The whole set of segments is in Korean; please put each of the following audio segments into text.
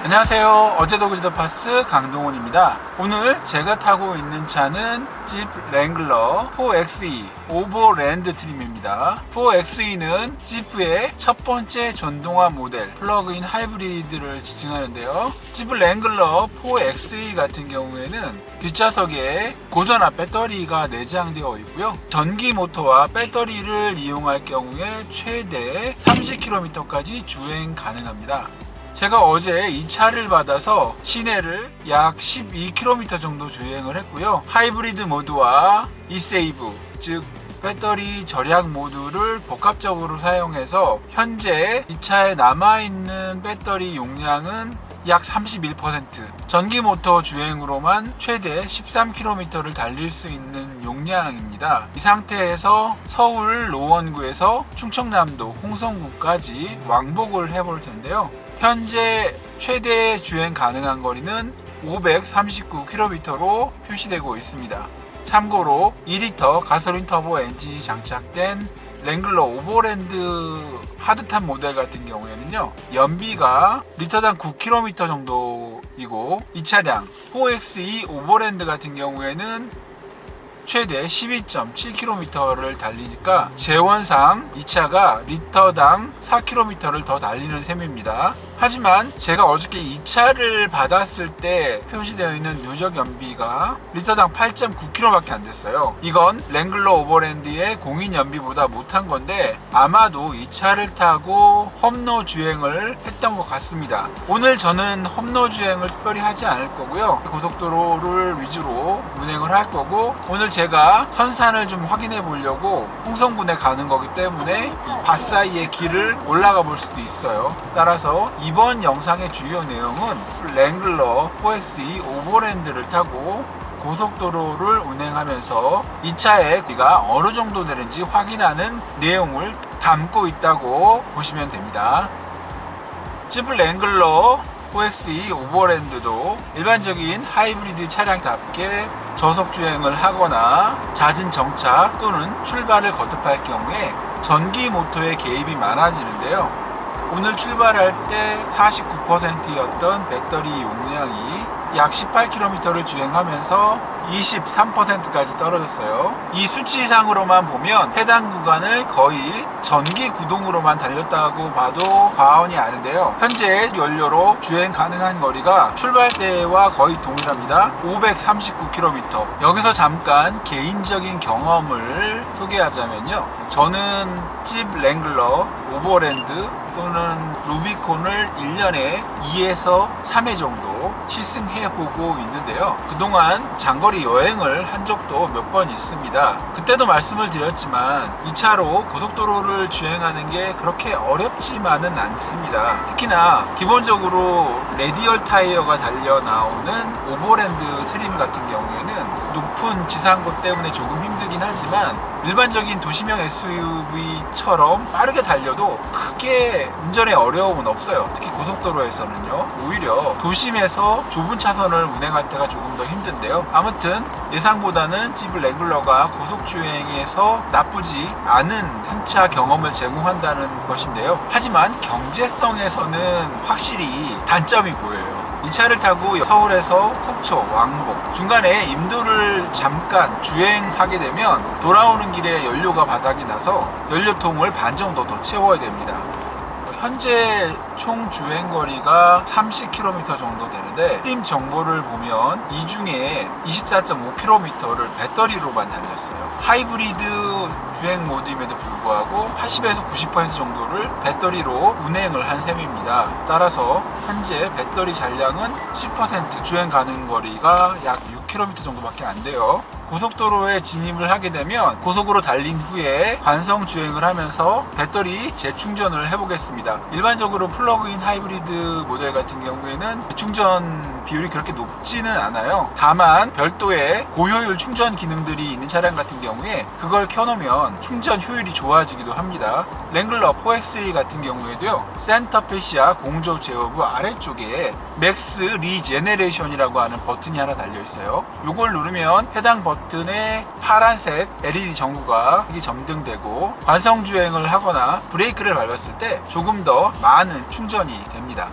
안녕하세요. 어제도 그제도 파스 강동원입니다. 오늘 제가 타고 있는 차는 집 랭글러 4xe 오버랜드 트림입니다. 4xe는 지프의 첫 번째 전동화 모델 플러그인 하이브리드를 지칭하는데요. 집 랭글러 4xe 같은 경우에는 뒷좌석에 고전압 배터리가 내장되어 있고요. 전기 모터와 배터리를 이용할 경우에 최대 30km까지 주행 가능합니다. 제가 어제 이 차를 받아서 시내를 약 12km 정도 주행을 했고요. 하이브리드 모드와 eSave, 즉 배터리 절약 모드를 복합적으로 사용해서 현재 이 차에 남아있는 배터리 용량은 약 31%, 전기 모터 주행으로만 최대 13km를 달릴 수 있는 용량입니다. 이 상태에서 서울 노원구에서 충청남도 홍성구까지 왕복을 해볼 텐데요. 현재 최대 주행 가능한 거리는 539km로 표시되고 있습니다. 참고로 2리터 가솔린 터보 엔진이 장착된 랭글러 오버랜드 하드탑 모델 같은 경우에는요, 연비가 리터당 9km 정도이고, 이 차량 4xe 오버랜드 같은 경우에는 최대 12.7km를 달리니까 재원상 이 차가 리터당 4km를 더 달리는 셈입니다. 하지만 제가 어저께 이 차를 받았을 때 표시되어 있는 누적 연비가 리터당 8.9km밖에 안 됐어요. 이건 랭글러 오버랜드의 공인 연비보다 못한 건데 아마도 이 차를 타고 험로 주행을 했던 것 같습니다. 오늘 저는 험로 주행을 특별히 하지 않을 거고요. 고속도로를 위주로 운행을 할 거고, 오늘 제가 선산을 좀 확인해 보려고 홍성군에 가는 거기 때문에 밭사이의 길을 올라가 볼 수도 있어요. 따라서 이번 영상의 주요 내용은 랭글러 4xe 오버랜드를 타고 고속도로를 운행하면서 이 차의 비가 어느 정도 되는지 확인하는 내용을 담고 있다고 보시면 됩니다. 지프 랭글러 4xe 오버랜드도 일반적인 하이브리드 차량답게 저속 주행을 하거나 잦은 정차 또는 출발을 거듭할 경우에 전기 모터의 개입이 많아지는데요. 오늘 출발할 때 49%였던 배터리 용량이 약 18km를 주행하면서 23%까지 떨어졌어요. 이 수치상으로만 보면 해당 구간을 거의 전기 구동으로만 달렸다고 봐도 과언이 아닌데요. 현재 연료로 주행 가능한 거리가 출발 때와 거의 동일합니다. 539km. 여기서 잠깐 개인적인 경험을 소개하자면요, 저는 집 랭글러 오버랜드 또는 루비콘을 1년에 2에서 3회 정도 시승해보고 있는데요. 그동안 장거리 여행을 한 적도 몇 번 있습니다. 그때도 말씀을 드렸지만 이 차로 고속도로를 주행하는 게 그렇게 어렵지만은 않습니다. 특히나 기본적으로 레디얼 타이어가 달려 나오는 오버랜드 트림 같은 경우에는 높은 지상고 때문에 조금 힘들긴 하지만 일반적인 도시명 SUV처럼 빠르게 달려도 크게 운전에 어려움은 없어요. 특히 고속도로에서는요, 오히려 도심에서 좁은 차선을 운행할 때가 조금 더 힘든데요. 아무튼 예상보다는 집 랭글러가 고속주행에서 나쁘지 않은 승차 경험을 제공한다는 것인데요. 하지만 경제성에서는 확실히 단점이 보여요. 이 차를 타고 서울에서 속초, 왕복, 중간에 임도를 잠깐 주행하게 되면 돌아오는 길에 연료가 바닥이 나서 연료통을 반 정도 더 채워야 됩니다. 현재 총 주행거리가 30km 정도 되는데 트림 정보를 보면 이 중에 24.5km를 배터리로만 달렸어요. 하이브리드 주행 모드임에도 불구하고 80에서 90% 정도를 배터리로 운행을 한 셈입니다. 따라서 현재 배터리 잔량은 10%, 주행 가능 거리가 약 6km 정도밖에 안 돼요. 고속도로에 진입을 하게 되면 고속으로 달린 후에 관성 주행을 하면서 배터리 재충전을 해보겠습니다. 일반적으로 플러그인 하이브리드 모델 같은 경우에는 충전 비율이 그렇게 높지는 않아요. 다만 별도의 고효율 충전 기능들이 있는 차량 같은 경우에 그걸 켜놓으면 충전 효율이 좋아지기도 합니다. 랭글러 4xe 같은 경우에도요, 센터 패시아 공조 제어부 아래쪽에 맥스 리제네레이션이라고 하는 버튼이 하나 달려있어요. 이걸 누르면 해당 버튼에 파란색 LED 전구가 점등되고 관성주행을 하거나 브레이크를 밟았을 때 조금 더 많은 충전이 됩니다.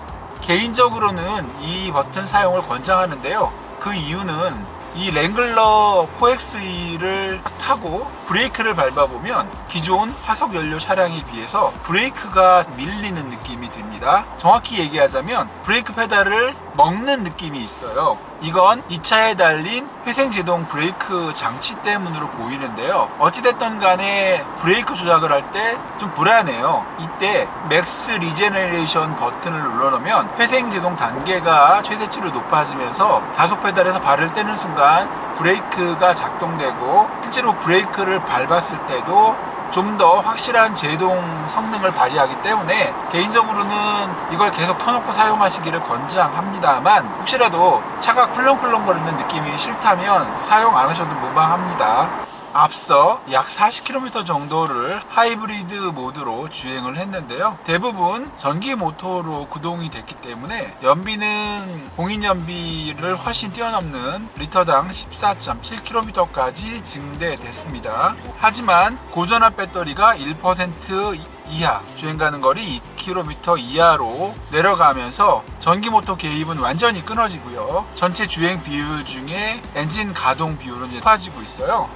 개인적으로는 이 버튼 사용을 권장하는데요. 그 이유는 이 랭글러 4XE를 타고 브레이크를 밟아보면 기존 화석연료 차량에 비해서 브레이크가 밀리는 느낌이 듭니다. 정확히 얘기하자면 브레이크 페달을 먹는 느낌이 있어요. 이건 이 차에 달린 회생제동 브레이크 장치 때문으로 보이는데요. 어찌됐든 간에 브레이크 조작을 할 때 좀 불안해요. 이때 맥스 리제너레이션 버튼을 눌러놓으면 회생제동 단계가 최대치로 높아지면서 가속 페달에서 발을 떼는 순간 브레이크가 작동되고 실제로 브레이크를 밟았을 때도 좀 더 확실한 제동 성능을 발휘하기 때문에 개인적으로는 이걸 계속 켜놓고 사용하시기를 권장합니다만, 혹시라도 차가 쿨렁쿨렁 거리는 느낌이 싫다면 사용 안 하셔도 무방합니다. 앞서 약 40km 정도를 하이브리드 모드로 주행을 했는데요. 대부분 전기 모터로 구동이 됐기 때문에 연비는 공인 연비를 훨씬 뛰어넘는 리터당 14.7km까지 증대됐습니다. 하지만 고전압 배터리가 1% 이하, 주행 가는 거리 2km 이하로 내려가면서 전기 모터 개입은 완전히 끊어지고요. 전체 주행 비율 중에 엔진 가동 비율은 높아지고 있어요.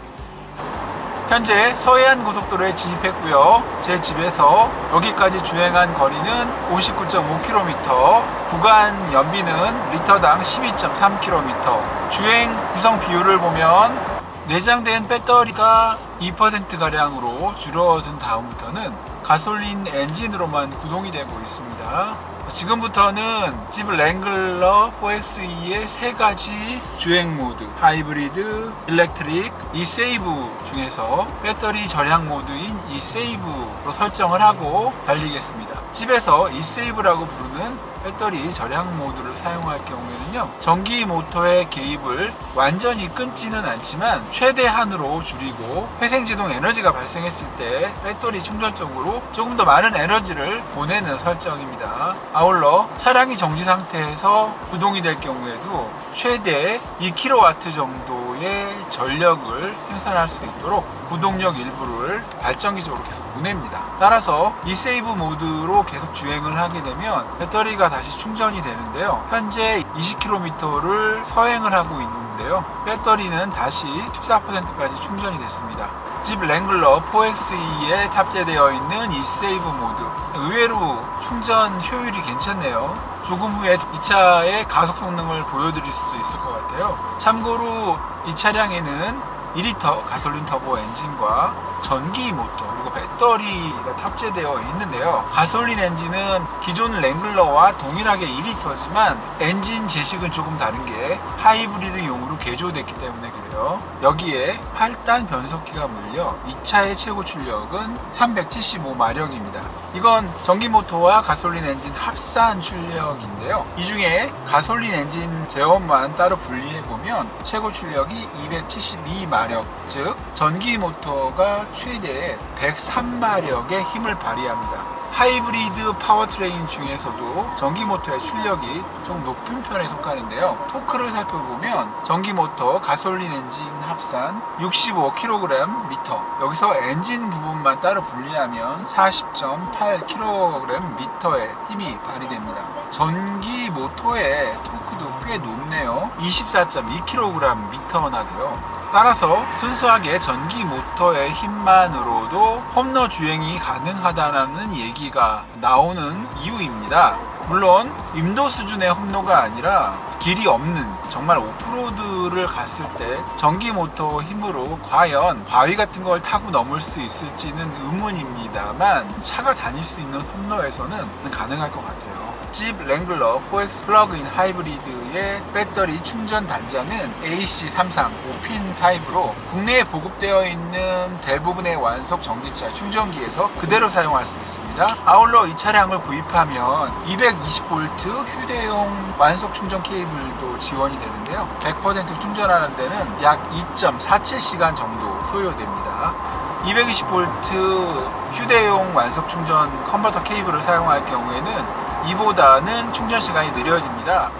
현재 서해안 고속도로에 진입했고요. 제 집에서 여기까지 주행한 거리는 59.5km, 구간 연비는 리터당 12.3km. 주행 구성 비율을 보면 내장된 배터리가 2%가량으로 줄어든 다음부터는 가솔린 엔진으로만 구동이 되고 있습니다. 지금부터는 집 랭글러 4XE의 세 가지 주행 모드, 하이브리드, 일렉트릭, 이세이브 중에서 배터리 절약 모드인 이세이브로 설정을 하고 달리겠습니다. 집에서 이세이브라고 부르는 배터리 절약 모드를 사용할 경우에는요, 전기 모터의 개입을 완전히 끊지는 않지만 최대한으로 줄이고 회생제동 에너지가 발생했을 때 배터리 충전 쪽으로 조금 더 많은 에너지를 보내는 설정입니다. 아울러 차량이 정지 상태에서 구동이 될 경우에도 최대 2kW 정도의 전력을 생산할 수 있도록 구동력 일부를 발전기 쪽으로 계속 보냅니다. 따라서 이 세이브 모드로 계속 주행을 하게 되면 배터리가 다시 충전이 되는데요. 현재 20km를 서행을 하고 있는데요. 배터리는 다시 14%까지 충전이 됐습니다. 집 랭글러 4XE에 탑재되어 있는 이 세이브 모드, 의외로 충전 효율이 괜찮네요. 조금 후에 이 차의 가속 성능을 보여드릴 수도 있을 것 같아요. 참고로 이 차량에는 2리터 가솔린 터보 엔진과 전기 모터 그리고 배터리가 탑재되어 있는데요. 가솔린 엔진은 기존 랭글러와 동일하게 2리터지만 엔진 제식은 조금 다른 게 하이브리드용으로 개조됐기 때문에 그래요. 여기에 8단 변속기가 물려 이 차의 최고 출력은 375마력입니다. 이건 전기 모터와 가솔린 엔진 합산 출력인데요. 이 중에 가솔린 엔진 제어만 따로 분리해보면 최고 출력이 272마력, 즉 전기 모터가 최대 103마력의 힘을 발휘합니다. 하이브리드 파워트레인 중에서도 전기 모터의 출력이 좀 높은 편에 속하는데요. 토크를 살펴보면 전기 모터, 가솔린 엔진 합산 65kgm, 여기서 엔진 부분만 따로 분리하면 40.8kgm의 힘이 발휘됩니다. 전기 모터의 토크도 꽤 높네요. 24.2kgm나 돼요. 따라서 순수하게 전기 모터의 힘만으로도 험로 주행이 가능하다는 얘기가 나오는 이유입니다. 물론 임도 수준의 험로가 아니라 길이 없는 정말 오프로드를 갔을 때 전기 모터 힘으로 과연 바위 같은 걸 타고 넘을 수 있을지는 의문입니다만 차가 다닐 수 있는 험로에서는 가능할 것 같아요. 집 랭글러 4X 플러그인 하이브리드의 배터리 충전 단자는 AC33 5핀 타입으로 국내에 보급되어 있는 대부분의 완속 전기차 충전기에서 그대로 사용할 수 있습니다. 아울러 이 차량을 구입하면 220V 휴대용 완속 충전 케이블도 지원이 되는데요. 100% 충전하는 데는 약 2.47시간 정도 소요됩니다. 220V 휴대용 완속 충전 컨버터 케이블을 사용할 경우에는 이보다는 충전 시간이 느려집니다.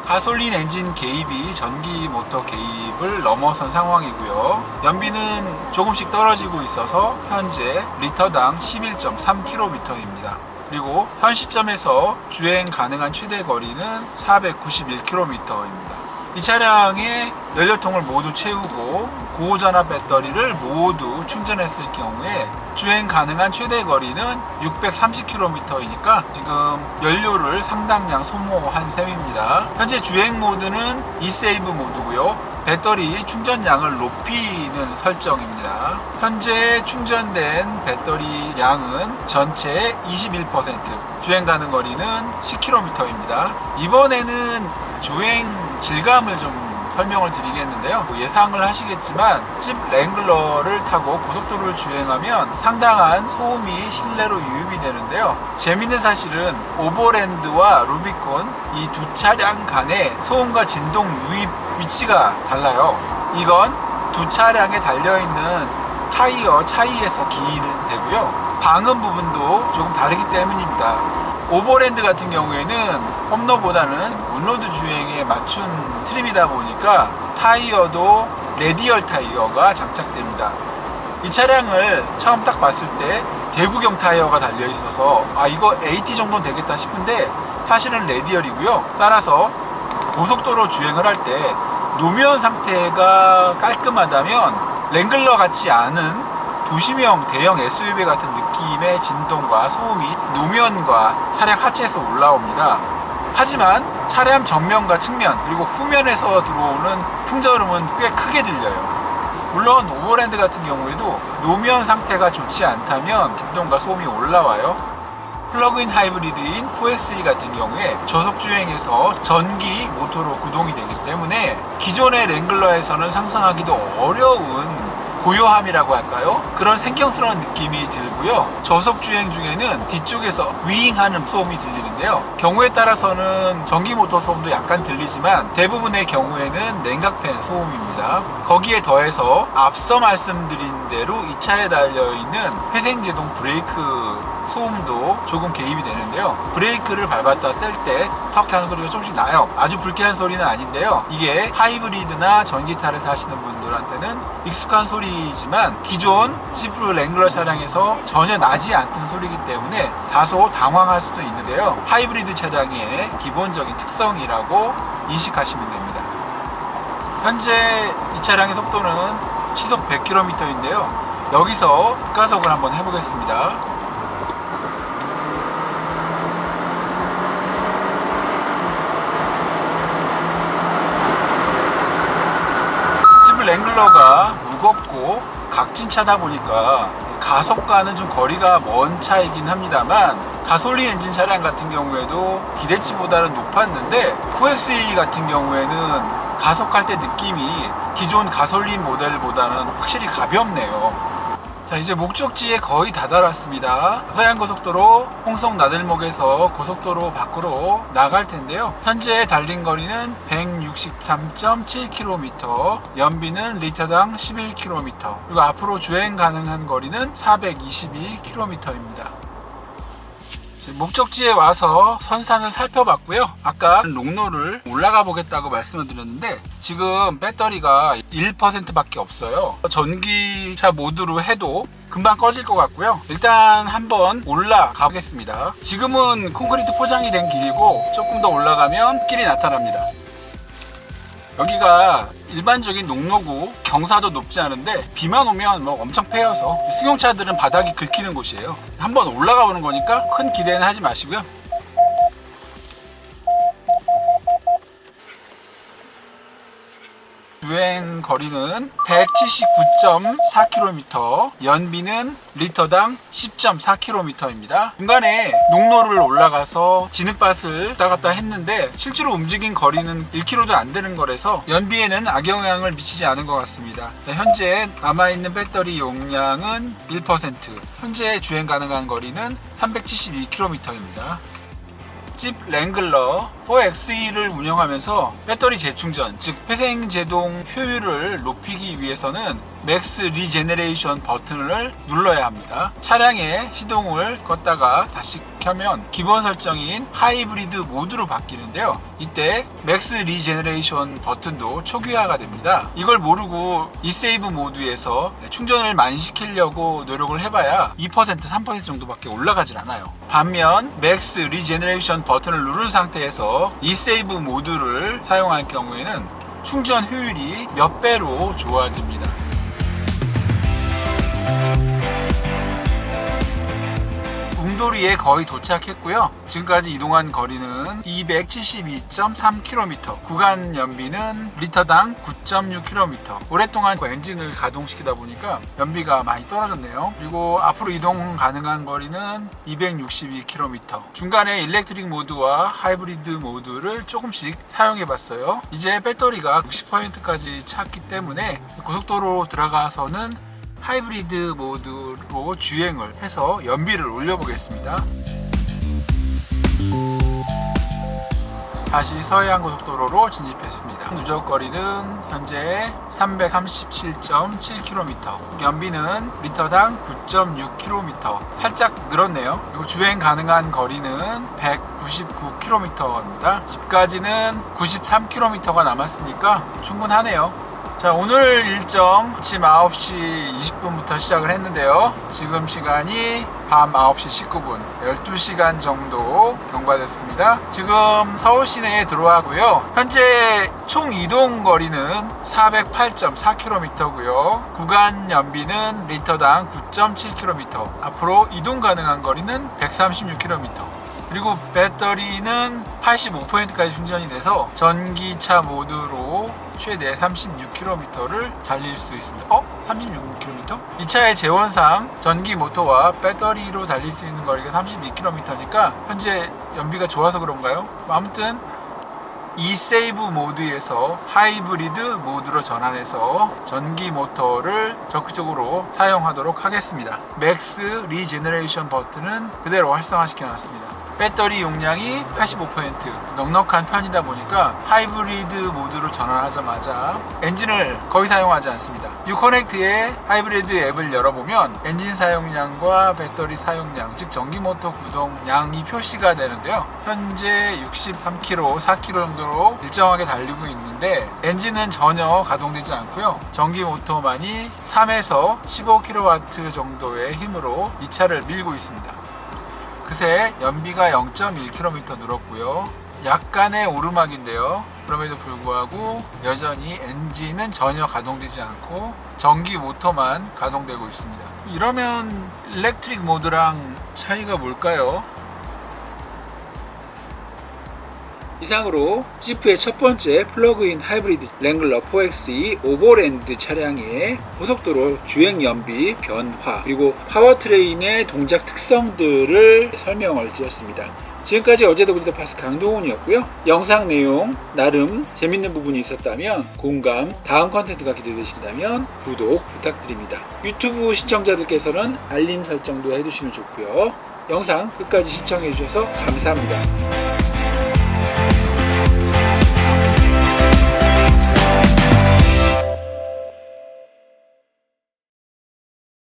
가솔린 엔진 개입이 전기 모터 개입을 넘어선 상황이고요. 연비는 조금씩 떨어지고 있어서 현재 리터당 11.3km입니다. 그리고 현 시점에서 주행 가능한 최대 거리는 491km입니다. 이 차량에 연료통을 모두 채우고 고전압 배터리를 모두 충전했을 경우에 주행 가능한 최대 거리는 630km이니까 지금 연료를 상당량 소모한 셈입니다. 현재 주행 모드는 eSave 모드고요. 배터리 충전량을 높이는 설정입니다. 현재 충전된 배터리 양은 전체의 21%, 주행 가능 거리는 10km입니다. 이번에는 주행 질감을 좀 설명을 드리겠는데요. 예상을 하시겠지만 집 랭글러를 타고 고속도로를 주행하면 상당한 소음이 실내로 유입이 되는데요. 재밌는 사실은 오버랜드와 루비콘 이 두 차량 간의 소음과 진동 유입 위치가 달라요. 이건 두 차량에 달려있는 타이어 차이에서 기인되고요. 방음 부분도 조금 다르기 때문입니다. 오버랜드 같은 경우에는 홈로보다는 온로드 주행에 맞춘 트림이다 보니까 타이어도 레디얼 타이어가 장착됩니다. 이 차량을 처음 딱 봤을 때 대구경 타이어가 달려 있어서 이거 AT 정도는 되겠다 싶은데 사실은 레디얼이고요. 따라서 고속도로 주행을 할 때 노면 상태가 깔끔하다면 랭글러 같지 않은 도시명 대형 SUV 같은 느낌의 진동과 소음이 노면과 차량 하체에서 올라옵니다. 하지만 차량 정면과 측면 그리고 후면에서 들어오는 풍절음은 꽤 크게 들려요. 물론 오버랜드 같은 경우에도 노면 상태가 좋지 않다면 진동과 소음이 올라와요. 플러그인 하이브리드인 4xe 같은 경우에 저속주행에서 전기 모터로 구동이 되기 때문에 기존의 랭글러에서는 상상하기도 어려운 고요함이라고 할까요? 그런 생경스러운 느낌이 들고요. 저속주행 중에는 뒤쪽에서 윙하는 소음이 들리는데요. 경우에 따라서는 전기 모터 소음도 약간 들리지만 대부분의 경우에는 냉각팬 소음입니다. 거기에 더해서 앞서 말씀드린 대로 이 차에 달려있는 회생제동 브레이크 소음도 조금 개입이 되는데요. 브레이크를 밟았다 뗄 때 턱 하는 소리가 조금씩 나요. 아주 불쾌한 소리는 아닌데요. 이게 하이브리드나 전기차를 타시는 분들한테는 익숙한 소리지만 기존 지프 랭글러 차량에서 전혀 나지 않던 소리이기 때문에 다소 당황할 수도 있는데요. 하이브리드 차량의 기본적인 특성이라고 인식하시면 됩니다. 현재 이 차량의 속도는 시속 100km인데요. 여기서 급가속을 한번 해보겠습니다. 랭글러가 무겁고 각진 차다 보니까 가속과는 좀 거리가 먼 차이긴 합니다만 가솔린 엔진 차량 같은 경우에도 기대치보다는 높았는데 4xe 같은 경우에는 가속할 때 느낌이 기존 가솔린 모델보다는 확실히 가볍네요. 자, 이제 목적지에 거의 다다랐습니다. 서해안고속도로 홍성 나들목에서 고속도로 밖으로 나갈 텐데요. 현재 달린 거리는 163.7km, 연비는 리터당 11km, 그리고 앞으로 주행 가능한 거리는 422km입니다. 목적지에 와서 선산을 살펴봤고요. 아까 녹로를 올라가 보겠다고 말씀을 드렸는데 지금 배터리가 1% 밖에 없어요. 전기차 모드로 해도 금방 꺼질 것 같고요. 일단 한번 올라가 보겠습니다. 지금은 콘크리트 포장이 된 길이고 조금 더 올라가면 길이 나타납니다. 여기가 일반적인 농로고 경사도 높지 않은데 비만 오면 엄청 패여서 승용차들은 바닥이 긁히는 곳이에요. 한번 올라가 보는 거니까 큰 기대는 하지 마시고요. 주행 거리는 179.4km, 연비는 리터당 10.4km입니다. 중간에 농로를 올라가서 진흙밭을 왔다 갔다 했는데 실제로 움직인 거리는 1km도 안 되는 거라서 연비에는 악영향을 미치지 않은 것 같습니다. 자, 현재 남아있는 배터리 용량은 1%, 현재 주행 가능한 거리는 372km입니다. 집 랭글러 4XE를 운영하면서 배터리 재충전, 즉 회생제동 효율을 높이기 위해서는 맥스 리제네레이션 버튼을 눌러야 합니다. 차량의 시동을 껐다가 다시 켜면 기본 설정인 하이브리드 모드로 바뀌는데요. 이때 맥스 리제네레이션 버튼도 초기화가 됩니다. 이걸 모르고 이세이브 모드에서 충전을 많이 시키려고 노력을 해봐야 2% 3% 정도밖에 올라가질 않아요. 반면 맥스 리제네레이션 버튼을 누른 상태에서 이세이브 모드를 사용할 경우에는 충전 효율이 몇 배로 좋아집니다. 웅도리에 거의 도착했고요. 지금까지 이동한 거리는 272.3km, 구간 연비는 리터당 9.6km. 오랫동안 엔진을 가동시키다 보니까 연비가 많이 떨어졌네요. 그리고 앞으로 이동 가능한 거리는 262km. 중간에 일렉트릭 모드와 하이브리드 모드를 조금씩 사용해 봤어요. 이제 배터리가 60%까지 찼기 때문에 고속도로 들어가서는 하이브리드 모드로 주행을 해서 연비를 올려보겠습니다. 다시 서해안고속도로로 진입했습니다. 누적거리는 현재 337.7km, 연비는 리터당 9.6km, 살짝 늘었네요. 그리고 주행 가능한 거리는 199km입니다. 집까지는 93km가 남았으니까 충분하네요. 자, 오늘 일정 아침 9시 20분부터 시작을 했는데요. 지금 시간이 밤 9시 19분, 12시간 정도 경과됐습니다. 지금 서울 시내에 들어가고요. 현재 총 이동 거리는 408.4km고요. 구간 연비는 리터당 9.7km. 앞으로 이동 가능한 거리는 136km. 그리고 배터리는 85%까지 충전이 돼서 전기차 모드로 최대 36km를 달릴 수 있습니다. 36km? 이 차의 재원상 전기 모터와 배터리로 달릴 수 있는 거리가 32km니까 현재 연비가 좋아서 그런가요? 아무튼 이세이브 모드에서 하이브리드 모드로 전환해서 전기 모터를 적극적으로 사용하도록 하겠습니다. 맥스 리제너레이션 버튼은 그대로 활성화시켜 놨습니다. 배터리 용량이 85%, 넉넉한 편이다 보니까 하이브리드 모드로 전환하자마자 엔진을 거의 사용하지 않습니다. 유커넥트의 하이브리드 앱을 열어보면 엔진 사용량과 배터리 사용량, 즉 전기모터 구동량이 표시가 되는데요. 현재 63km, 4km 정도로 일정하게 달리고 있는데 엔진은 전혀 가동되지 않고요. 전기모터만이 3에서 15kW 정도의 힘으로 이 차를 밀고 있습니다. 그새 연비가 0.1km 늘었고요. 약간의 오르막인데요. 그럼에도 불구하고 여전히 엔진은 전혀 가동되지 않고 전기 모터만 가동되고 있습니다. 이러면 일렉트릭 모드랑 차이가 뭘까요? 이상으로 지프의 첫 번째 플러그인 하이브리드 랭글러 4xe 오버랜드 차량의 고속도로 주행 연비 변화 그리고 파워트레인의 동작 특성들을 설명을 드렸습니다. 지금까지 어제도 그제도 파스 강동훈이었고요. 영상 내용 나름 재밌는 부분이 있었다면 공감, 다음 컨텐츠가 기대되신다면 구독 부탁드립니다. 유튜브 시청자들께서는 알림 설정도 해두시면 좋고요. 영상 끝까지 시청해 주셔서 감사합니다.